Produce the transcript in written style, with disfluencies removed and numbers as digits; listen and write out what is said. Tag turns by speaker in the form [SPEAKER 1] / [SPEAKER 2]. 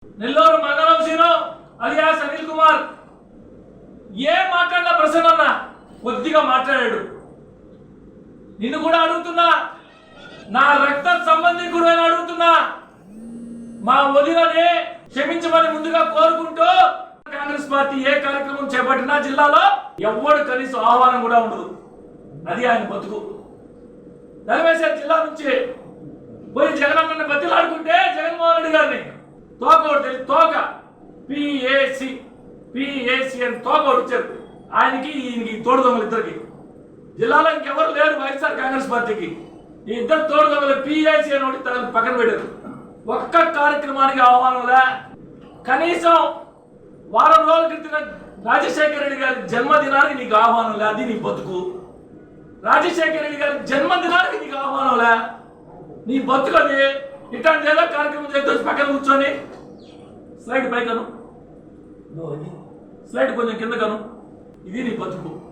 [SPEAKER 1] నెల్లూరు మంగళం scene alias Anil Kumar ఏం మాట్లాడినా ప్రసన్న కొద్దిగా మాట్లాడాడు. నిన్ను కూడా అడుగుతున్నా, నా రక్త సంబంధికుడు అని అడుగుతున్నా, మా వదిలని క్షమించమని ముందుగా కోరుకుంటూ కాంగ్రెస్ పార్టీ ఏ కార్యక్రమం చేపట్టినా జిల్లాలో ఎవ్వడు కనీసం ఆహ్వానం కూడా ఉండదు. అది ఆయన బతుకు. నలభైశాఖ జిల్లా నుంచి పోయి జగనన్న బతిలాడుకుంటే జగన్మోహన్ రెడ్డి గారిని తోకోడు తెలియదు, తోక పిఏసి అని తోకోడు ఇచ్చారు ఆయనకి, ఈయనకి తోడు దొంగలు ఇద్దరికి. జిల్లాలో ఇంకెవరు లేరు వైఎస్ఆర్ కాంగ్రెస్ పార్టీకి. ఈ ఇద్దరు తోడు దొంగలు పిఏసి అని ఒకటి పక్కన పెట్టారు. ఒక్క కార్యక్రమానికి ఆహ్వానంలా. కనీసం వారం రోజుల క్రితం రాజశేఖర రెడ్డి గారి జన్మదినానికి నీకు ఆహ్వానం లే, అది నీ బతుకు. రాజశేఖర రెడ్డి గారి జన్మదినానికి నీకు ఆహ్వానం లే, నీ బతుకు అది. ఇట్లాంటి ఏదో కార్యక్రమం చేసి పక్కన కూర్చొని స్లైడ్ పైకను, స్లైడ్ కొంచెం కింద కను, ఇది నీ బతుకు.